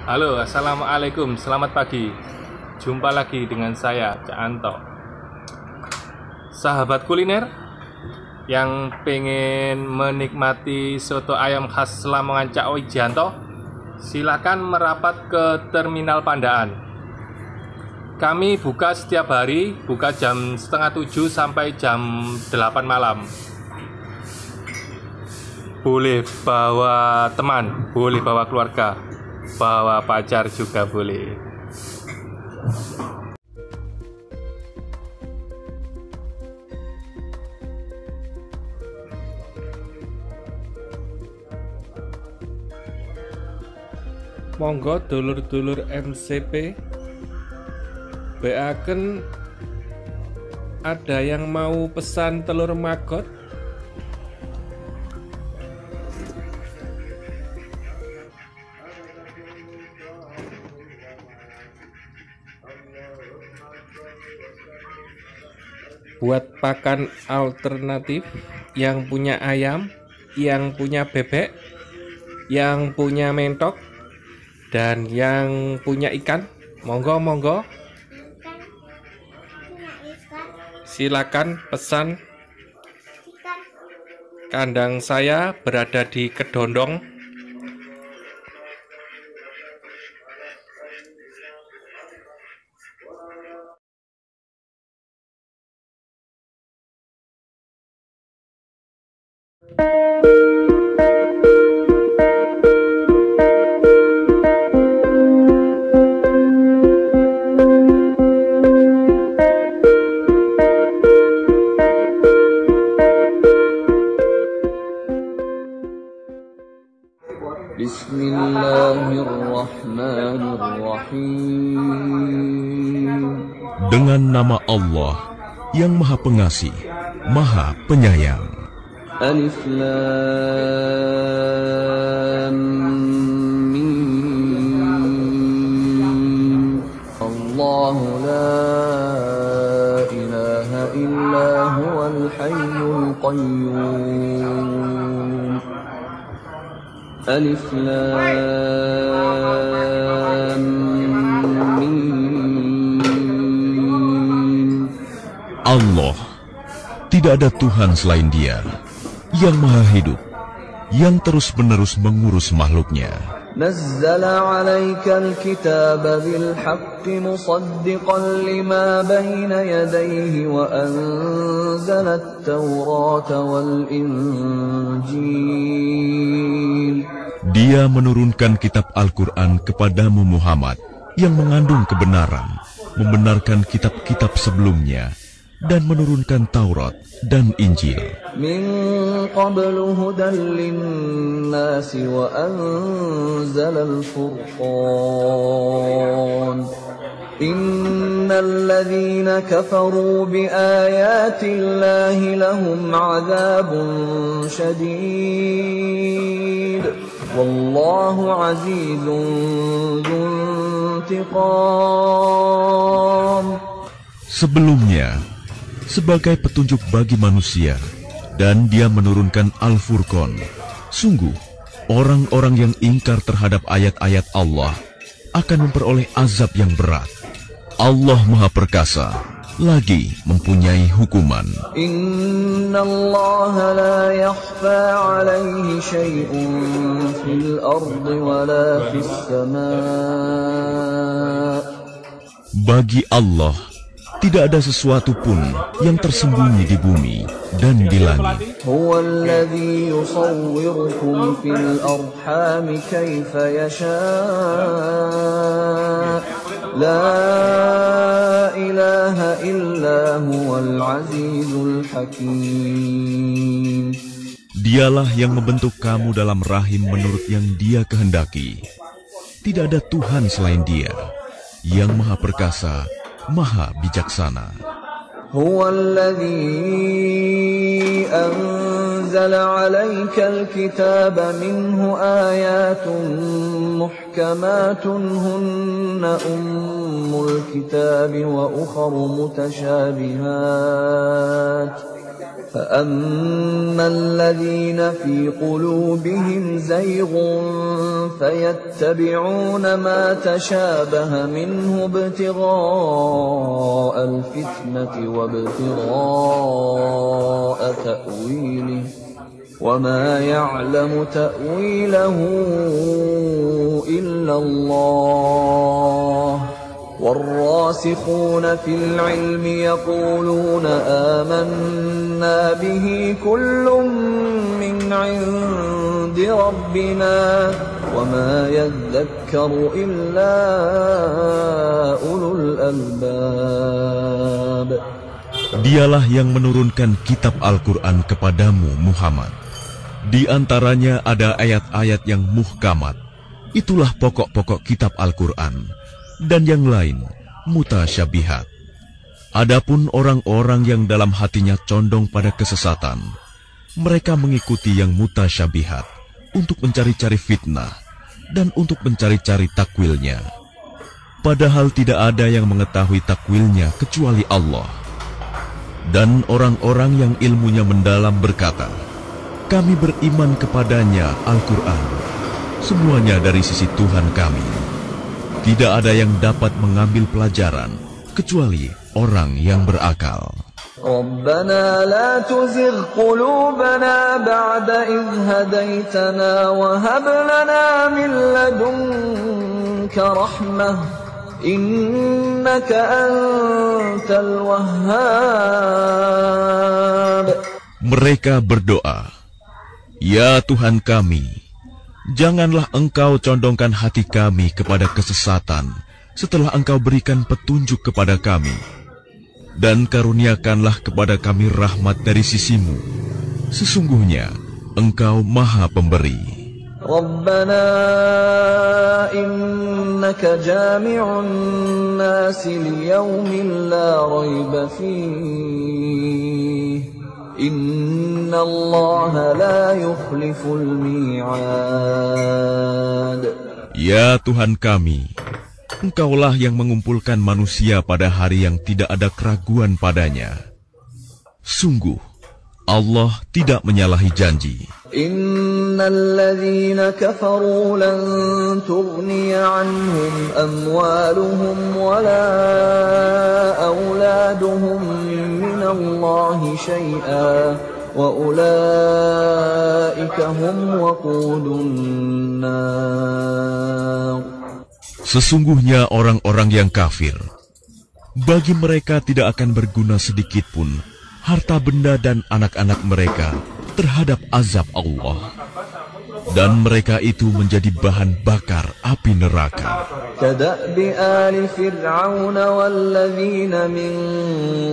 Halo, assalamualaikum, selamat pagi. Jumpa lagi dengan saya, Cak Anto. Sahabat kuliner yang pengen menikmati soto ayam khas Lamongan Cak Wijanto, silakan merapat ke Terminal Pandaan. Kami buka setiap hari, buka jam setengah 7 sampai jam 8 malam. Boleh bawa teman, boleh bawa keluarga, bawa pacar juga boleh. Monggo dulur-dulur MCP, beaken ada yang mau pesan telur maggot? Buat pakan alternatif, yang punya ayam, yang punya bebek, yang punya mentok, dan yang punya ikan, monggo silakan pesan. Kandang saya berada di Kedondong. Bismillahirrahmanirrahim. Dengan nama Allah yang Maha Pengasih, Maha Penyayang. Alif Lam Mim. Allahu la ilaha illa huwal hayyul qayyum. Alif Lam Mim. Allah, tidak ada Tuhan selain Dia, yang Maha Hidup, yang terus-menerus mengurus makhluknya. نزل عليك الكتاب بالحق مصدقا لما بين يديه وأنزل التوراة والإنجيل. Dia menurunkan kitab Al-Quran kepadamu Muhammad yang mengandung kebenaran, membenarkan kitab-kitab sebelumnya, dan menurunkan Taurat dan Injil. من قبل هدى للناس وأنزل الفرقان. إن الذين كفروا بآيات الله لهم عذاب شديد والله عزيز ذو انتقام. Sebelumnya, sebagai petunjuk bagi manusia, dan Dia menurunkan Al-Furqan. Sungguh, orang-orang yang ingkar terhadap ayat-ayat Allah akan memperoleh azab yang berat. Allah Maha Perkasa, lagi mempunyai hukuman. Inna Allah la yakhfa alaihi syai'un fil ardi wala fis sama'. Bagi Allah, tidak ada sesuatu pun yang tersembunyi di bumi dan di langit. Huwa alladhi yusawwirukum fil arham kaifa yasha'. La ilaha illa huwal azizul hakim. Dialah yang membentuk kamu dalam rahim menurut yang Dia kehendaki. Tidak ada Tuhan selain Dia, yang Maha Perkasa, Maha Bijaksana. Huwa alladhi anzala 'alaikal kitaba minhu ayatun muhkamatun hunna ummul kitabi wa ukharu mutasyabihat. فأما الذين في قلوبهم زيغ فيتبعون ما تشابه منه ابتغاء الفتنة وابتغاء تأويله وما يعلم تأويله إلا الله والراسخون في العلم يقولون آمنا به كل من عند ربنا وما يذكر إلا أولو الألباب. Dialah yang menurunkan kitab Al-Quran kepadamu, Muhammad. Di antaranya ada ayat-ayat yang muhkamat. Itulah pokok-pokok kitab Al-Quran. Dan yang lain, mutasyabihat. Adapun orang-orang yang dalam hatinya condong pada kesesatan, mereka mengikuti yang mutasyabihat untuk mencari-cari fitnah dan untuk mencari-cari takwilnya. Padahal tidak ada yang mengetahui takwilnya kecuali Allah. Dan orang-orang yang ilmunya mendalam berkata, kami beriman kepadanya Al-Quran, semuanya dari sisi Tuhan kami. Tidak ada yang dapat mengambil pelajaran kecuali orang yang berakal. Rabbana la tuzigh qulubana ba'da idh hadaitana wa hab lana min ladunka rahmah innaka antal wahhab. Mereka berdoa, ya Tuhan kami, janganlah Engkau condongkan hati kami kepada kesesatan setelah Engkau berikan petunjuk kepada kami. Dan karuniakanlah kepada kami rahmat dari sisimu. Sesungguhnya Engkau Maha Pemberi. Rabbana innaka jami'un nasi liyaumin la rayba fihi. Inna Allah la yukhliful mi'ad. Ya Tuhan kami, Engkaulah yang mengumpulkan manusia pada hari yang tidak ada keraguan padanya. Sungguh, Allah tidak menyalahi janji. Innal ladzina kafaru lan tughniya anhum amwaluhum wala auladuhum minallahi syai'a wa ulaika hum waqudun nar. Sesungguhnya orang-orang yang kafir, bagi mereka tidak akan berguna sedikitpun harta benda dan anak-anak mereka terhadap azab Allah. Dan mereka itu menjadi bahan bakar api neraka. Kada'bi ali fir'aun walladzina min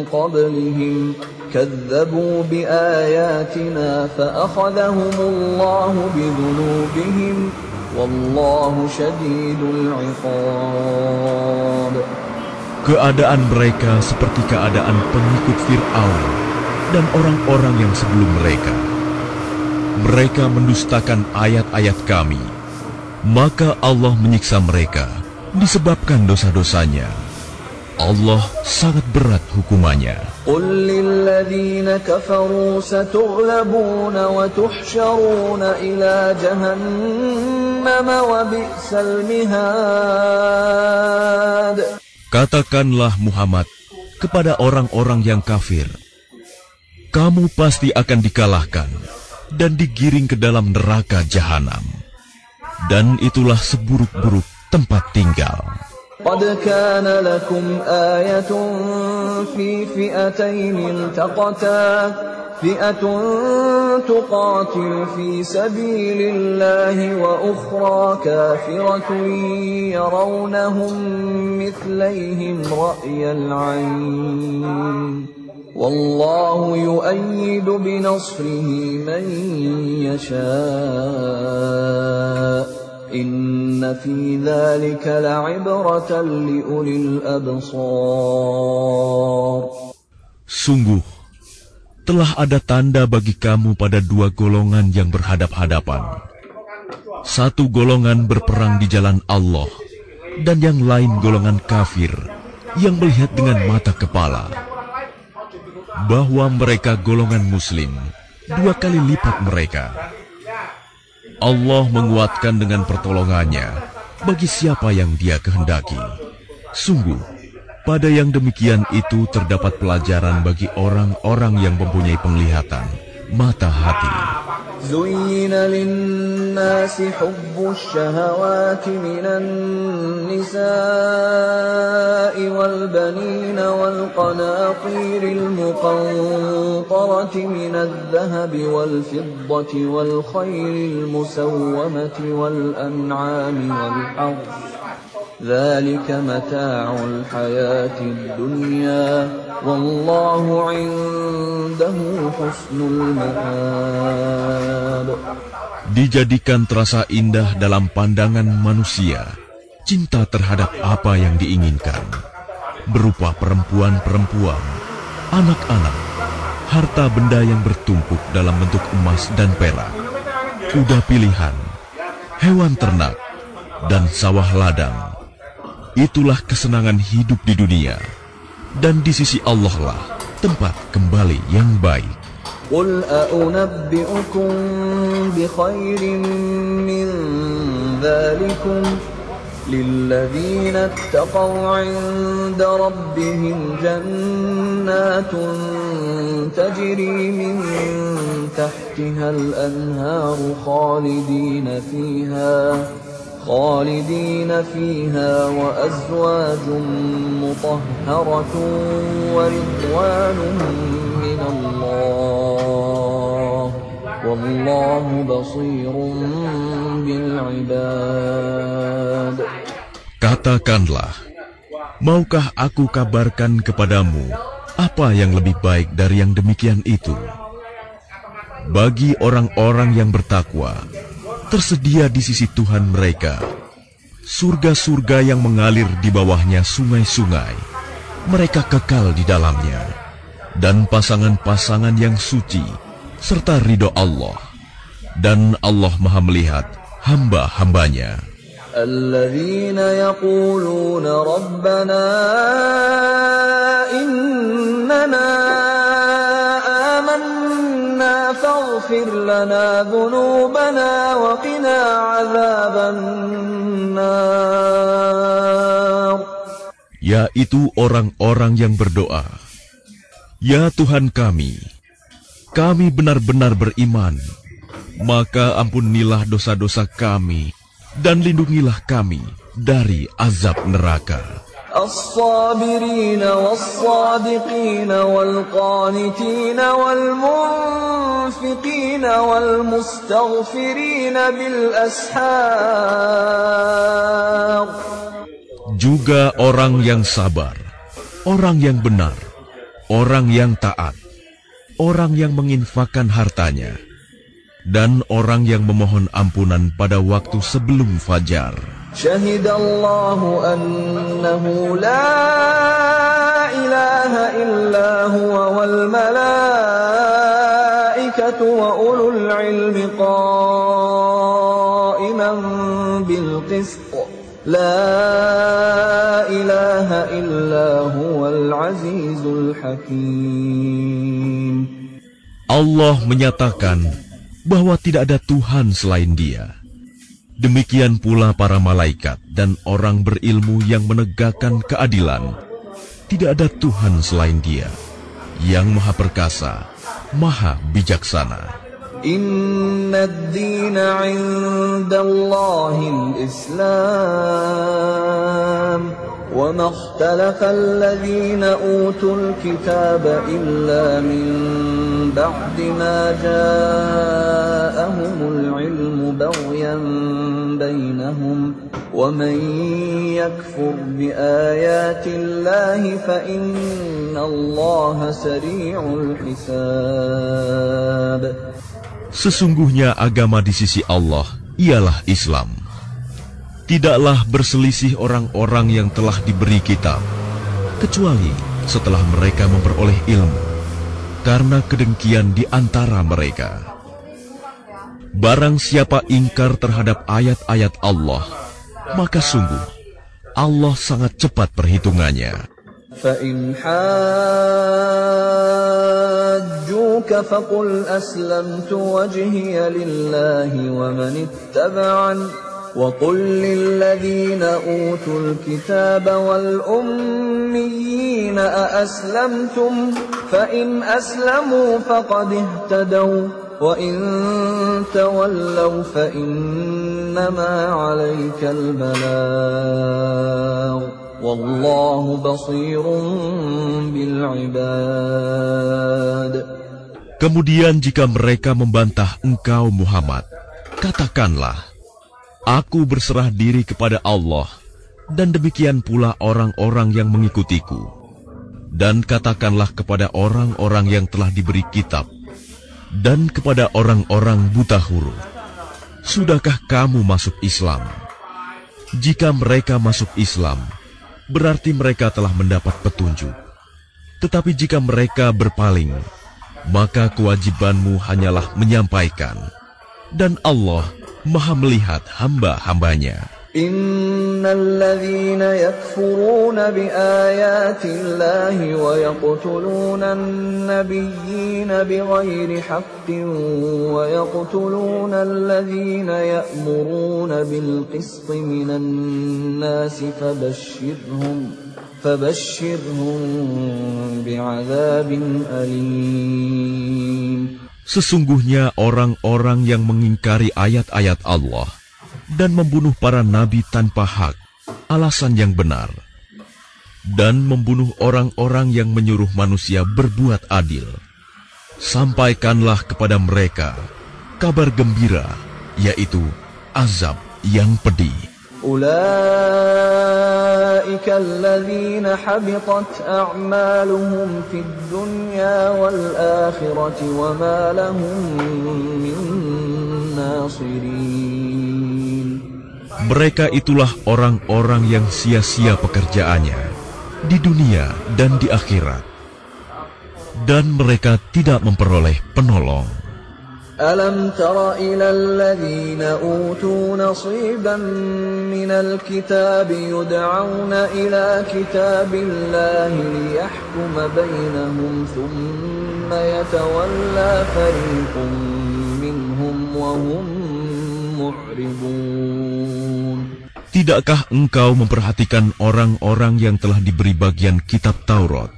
qablihim kadzabu biayatina fa'akhadhahumullahu bidhunubihim wallahu syadidul 'iqab. Keadaan mereka seperti keadaan pengikut Fir'aun dan orang-orang yang sebelum mereka. Mereka mendustakan ayat-ayat kami, maka Allah menyiksa mereka disebabkan dosa-dosanya. Allah sangat berat hukumannya. Qul lilladzina kafaru satughlabuna wa tuhsyaruna ila jahannam wa bi'sal mihad. Katakanlah Muhammad kepada orang-orang yang kafir, kamu pasti akan dikalahkan dan digiring ke dalam neraka jahanam. Dan itulah seburuk-buruk tempat tinggal. Qad kana lakum ayatun fi fi'atayn iltaqata fi'atun tuqatil fi sabilillahi wa ukhra kafiratun yarawnahum mithlaihim ra'yal 'ayn. Wallahu yu'ayyidu binasrihi man yasha'. Inna fi dzalika la'ibratan liulil absar. Sungguh telah ada tanda bagi kamu pada dua golongan yang berhadap-hadapan. Satu golongan berperang di jalan Allah, dan yang lain golongan kafir yang melihat dengan mata kepala. bahwa mereka golongan muslim 2 kali lipat mereka. Allah menguatkan dengan pertolongannya bagi siapa yang Dia kehendaki. Sungguh, pada yang demikian itu terdapat pelajaran bagi orang-orang yang mempunyai penglihatan, mata hati. زين للناس حب الشهوات من النساء والبنين والقناطير المقنطرة من الذهب والفضة والخيل المسومة والأنعام والحرث ذلك متاع الحياة الدنيا والله عنده حسن المآب. Dijadikan terasa indah dalam pandangan manusia cinta terhadap apa yang diinginkan, berupa perempuan-perempuan, anak-anak, harta benda yang bertumpuk dalam bentuk emas dan perak, kuda pilihan, hewan ternak, dan sawah ladang. Itulah kesenangan hidup di dunia, dan di sisi Allah lah tempat kembali yang baik. قل أنبئكم بخير من ذلكم للذين اتقوا عند ربهم جنات تجري من تحتها الأنهار خالدين فيها وأزواج مطهرة ورضوان من الله والله بصير بالعباد. Katakanlah, maukah aku kabarkan kepadamu apa yang lebih baik dari yang demikian itu? Bagi orang-orang yang bertakwa, tersedia di sisi Tuhan mereka surga-surga yang mengalir di bawahnya sungai-sungai. Mereka kekal di dalamnya, dan pasangan-pasangan yang suci serta ridho Allah. Dan Allah Maha melihat hamba-hambanya. Alladzina yaquluna rabbana innana amanna faghfir lana dhunubana wa qina adzaban nar. Yaitu orang-orang yang berdoa, ya Tuhan kami benar-benar beriman, maka ampunilah dosa-dosa kami dan lindungilah kami dari azab neraka. الصابرين والصادقين والقانتين والمنفقين والمستغفرين بالأسحار. Juga orang yang sabar, orang yang benar, orang yang taat, orang yang menginfakkan hartanya, dan orang yang memohon ampunan pada waktu sebelum fajar. Syahidallahu annahu la ilaha illa huwa wal malaikatu wa ulul ilmi qa'iman bil qist. La ilaha illa huwal azizul hakim. Allah menyatakan bahwa tidak ada Tuhan selain Dia. Demikian pula para malaikat dan orang berilmu yang menegakkan keadilan. Tidak ada Tuhan selain Dia, yang Maha Perkasa, Maha Bijaksana. Inna ad-dina 'inda Allahil Islam wa ma ikhtalafa alladhina utul kitaba illa min ba'di ma ja'ahumul 'ilmu baghyan bainahum wa man yakfur bi ayati Allahi fa inna Allaha sari'ul hisab. Sesungguhnya agama di sisi Allah ialah Islam. Tidaklah berselisih orang-orang yang telah diberi kitab, kecuali setelah mereka memperoleh ilmu, karena kedengkian di antara mereka. Barang siapa ingkar terhadap ayat-ayat Allah, maka sungguh Allah sangat cepat perhitungannya. فَإِنْ حاجوك فقل أسلمت وجهي لله ومن اتبعني وقل للذين أوتوا الكتاب والأميين أأسلمتم فإن أسلموا فقد اهتدوا وإن تولوا فإنما عليك البلاغ والله بصير بالعباد. Kemudian jika mereka membantah engkau Muhammad, katakanlah, aku berserah diri kepada Allah, dan demikian pula orang-orang yang mengikutiku. Dan katakanlah kepada orang-orang yang telah diberi kitab, dan kepada orang-orang buta huruf, sudahkah kamu masuk Islam? Jika mereka masuk Islam, berarti mereka telah mendapat petunjuk. Tetapi jika mereka berpaling, maka kewajibanmu hanyalah menyampaikan, dan Allah Maha melihat hamba-hambanya. Innalladzina yakfuruna biayatillahi wa yaqtuluna an-nabiyyina bighairi haqqin wa yaqtuluna alladzina ya'muruna bil qisti minan nasi fabashshirhum bi'adzabin alim. Sesungguhnya orang-orang yang mengingkari ayat-ayat Allah dan membunuh para nabi tanpa hak, alasan yang benar, dan membunuh orang-orang yang menyuruh manusia berbuat adil, sampaikanlah kepada mereka kabar gembira, yaitu azab yang pedih. أولئك الذين حبطت أعمالهم في الدنيا والآخرة وما لهم من ناصرين. Mereka itulah orang-orang yang sia-sia pekerjaannya di dunia dan di akhirat, dan mereka tidak memperoleh penolong. ألم تر إلى الذين أوتوا نصيبا من الكتاب يدعون إلى كتاب الله ليحكم بينهم ثم يتولى فريق منهم وهم معرضون. Tidakkah engkau memperhatikan orang-orang yang telah diberi bagian kitab Taurat?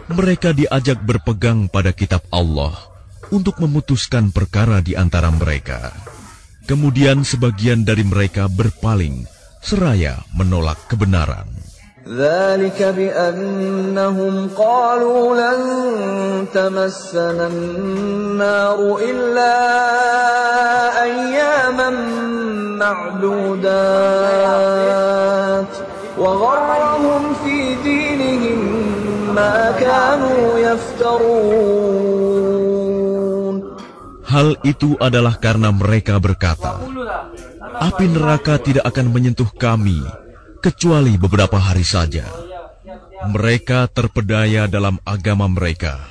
Mereka diajak berpegang pada kitab Allah untuk memutuskan perkara di antara mereka. Kemudian sebagian dari mereka berpaling, seraya menolak kebenaran. ذلك بأنهم قالوا لن تمسنا النار إلا أياما معدودات وغرهم في دينهم ما كانوا يفترون. Hal itu adalah karena mereka berkata, api neraka tidak akan menyentuh kami kecuali beberapa hari saja. Mereka terpedaya dalam agama mereka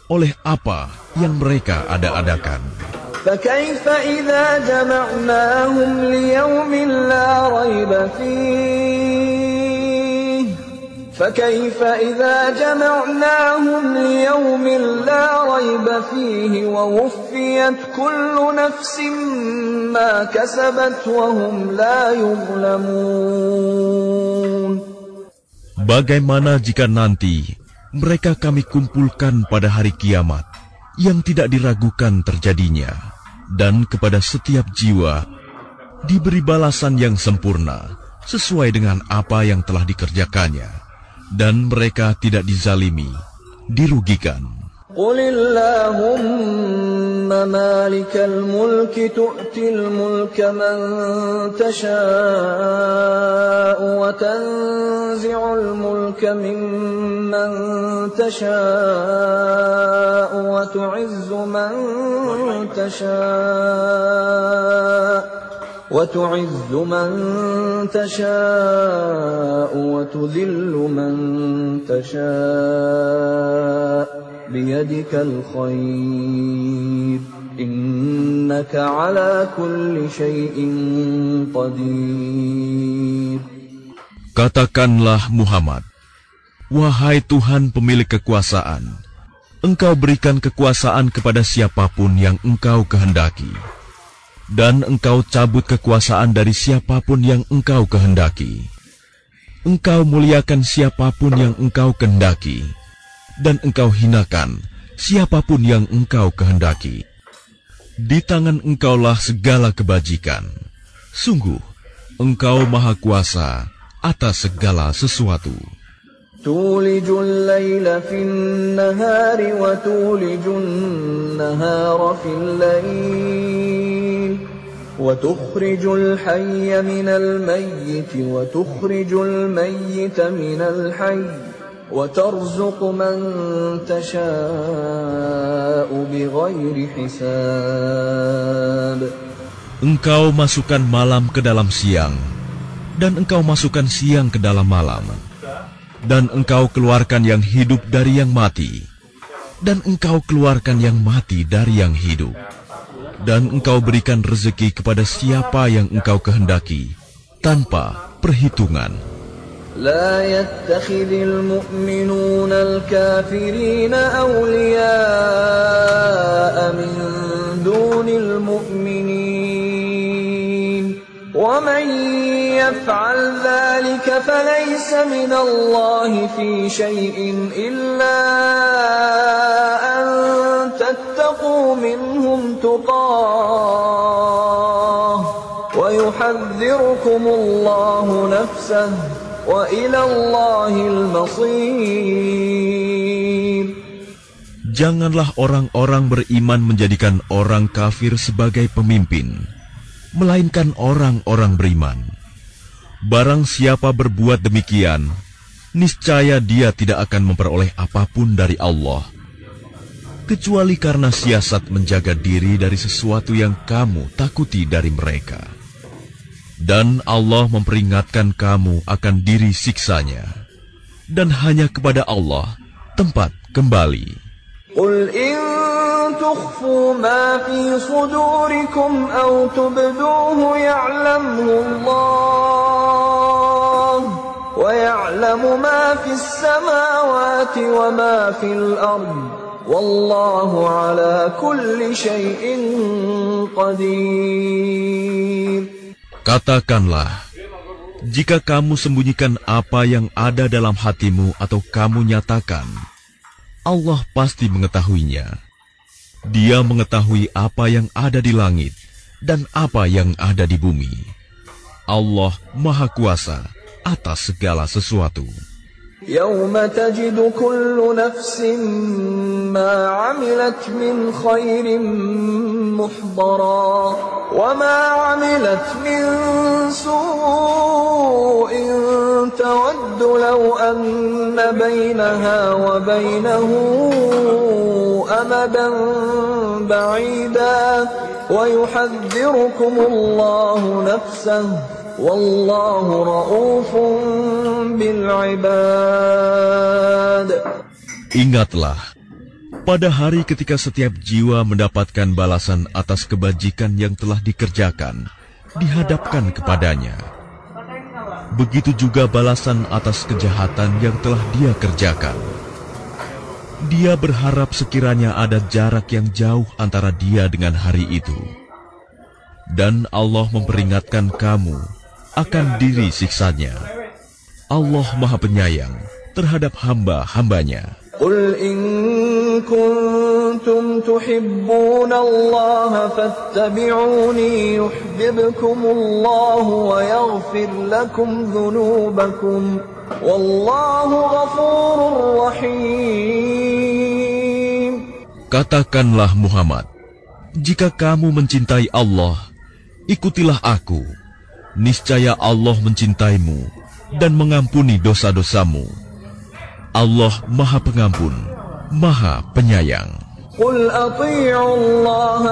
oleh apa yang mereka ada-adakan. فكيف إذا جمعناهم ليوم لا ريب فيه فكيف إذا جمعناهم ليوم لا ريب فيه ووفيت كل نفس ما كسبت وهم لا يظلمون. Bagaimana jika nanti mereka kami kumpulkan pada hari kiamat yang tidak diragukan terjadinya, dan kepada setiap jiwa diberi balasan yang sempurna sesuai dengan apa yang telah dikerjakannya, dan mereka tidak dizalimi, dirugikan. قل اللهم مالك الملك تؤتي الملك من تشاء وتنزع الملك ممن تشاء وتعز من تشاء وتذل من تشاء بيدك الخير إنك على كل شيء قدير. Katakanlah Muhammad, wahai Tuhan pemilik kekuasaan, Engkau berikan kekuasaan kepada siapapun yang engkau kehendaki, dan engkau cabut kekuasaan dari siapapun yang engkau kehendaki. Engkau muliakan siapapun yang engkau kehendaki, dan engkau hinakan siapapun yang engkau kehendaki. Di tangan engkaulah segala kebajikan. Sungguh, engkau maha kuasa atas segala sesuatu. تولج الليل في النهار وتولج النهار في الليل وتخرج الحي من الميت وتخرج الميت من الحي وترزق من تشاء بغير حساب. Engkau masukkan malam ke dalam siang, dan engkau masukkan siang ke dalam malam. Dan engkau keluarkan yang hidup dari yang mati, dan engkau keluarkan yang mati dari yang hidup. Dan engkau berikan rezeki kepada siapa yang engkau kehendaki, tanpa perhitungan. لا يتخذ المؤمنون الكافرين أولياء من دون المؤمنين ومن يفعل ذلك فليس من الله في شيء إلا أن تتقوا منهم تقاه ويحذركم الله نفسه وإلى الله المصير. Janganlah orang-orang beriman menjadikan orang kafir sebagai pemimpin, melainkan orang-orang beriman. Barang siapa berbuat demikian, niscaya dia tidak akan memperoleh apapun dari Allah, kecuali karena siasat menjaga diri dari sesuatu yang kamu takuti dari mereka. Dan Allah memperingatkan kamu akan diri siksanya, dan hanya kepada Allah tempat kembali. قل إن تخفوا ما في صدوركم أو تبدوه يعلمه الله ويعلم ما في السماوات وما في الأرض والله على كل شيء قدير. Katakanlah, jika kamu sembunyikan apa yang ada dalam hatimu atau kamu nyatakan, Allah pasti mengetahuinya. Dia mengetahui apa yang ada di langit dan apa yang ada di bumi. Allah Maha Kuasa atas segala sesuatu. يوم تجد كل نفس ما عملت من خير محضرا وما عملت من سوء تود لو أن بينها وبينه أمدا بعيدا ويحذركم الله نفسه والله رؤوف بالعباد. Ingatlah, pada hari ketika setiap jiwa mendapatkan balasan atas kebajikan yang telah dikerjakan, dihadapkan kepadanya. Begitu juga balasan atas kejahatan yang telah dia kerjakan. Dia berharap sekiranya ada jarak yang jauh antara dia dengan hari itu. Dan Allah memperingatkan kamu akan diri siksanya. Allah Maha Penyayang terhadap hamba-hambanya. قل إن كنتم تحبون الله فاتبعوني يحببكم الله ويغفر لكم ذنوبكم والله غفور رحيم. Katakanlah Muhammad, jika kamu mencintai Allah, ikutilah aku. Niscaya Allah mencintaimu dan mengampuni dosa-dosamu. Allah Maha Pengampun, Maha Penyayang. قل أطيعوا الله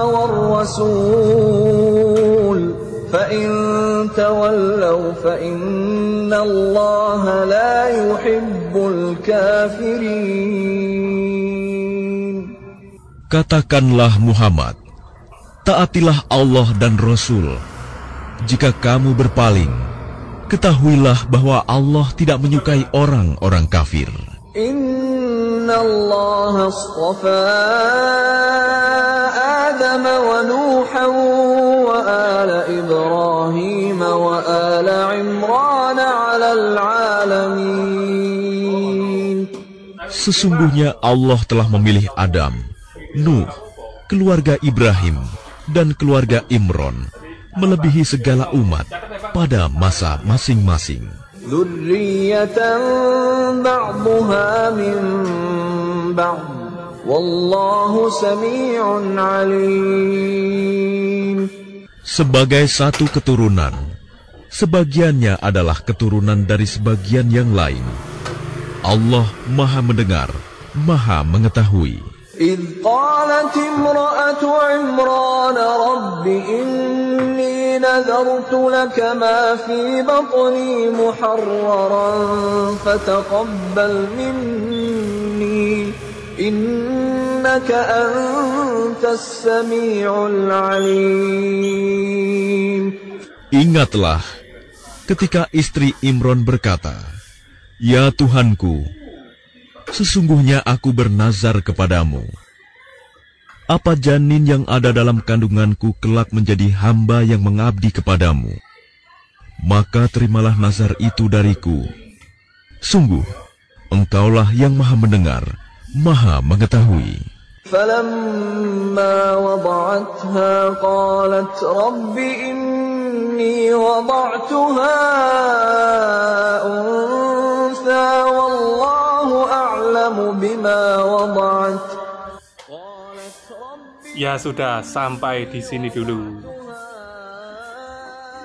والرسول فإن تولوا فإن الله لا يحب الكافرين. Katakanlah Muhammad, taatilah Allah dan Rasul. Jika kamu berpaling, ketahuilah bahwa Allah tidak menyukai orang-orang kafir. إن الله اصطفى آدم ونوحا وآل إبراهيم وآل عمران على العالمين. Sesungguhnya Allah telah memilih Adam, Nuh, keluarga Ibrahim, dan keluarga Imron melebihi segala umat pada masa masing-masing. ذرية بعضها من بعض والله سميع عليم. Sebagai satu keturunan, sebagiannya adalah keturunan dari sebagian yang lain. Allah Maha Mendengar, Maha Mengetahui. إذ قالت امرأة عمران رب إني نذرت لك ما في بطني محررا فتقبل مني إنك أنت السميع العليم. Ingatlah ketika istri Imron berkata, "Ya Tuhanku, sesungguhnya aku bernazar kepadamu, apa janin yang ada dalam kandunganku kelak menjadi hamba yang mengabdi kepadamu. Maka terimalah nazar itu dariku. Sungguh, Engkaulah yang Maha Mendengar, Maha Mengetahui." فلما وضعتها قالت رب إني وضعتها أنثى والله أعلم بما وضعت. Ya sudah, sampai di sini dulu.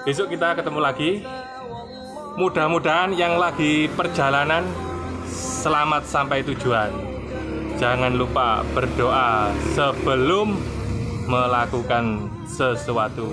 Besok kita ketemu lagi. Mudah-mudahan yang lagi perjalanan selamat sampai tujuan. Jangan lupa berdoa sebelum melakukan sesuatu.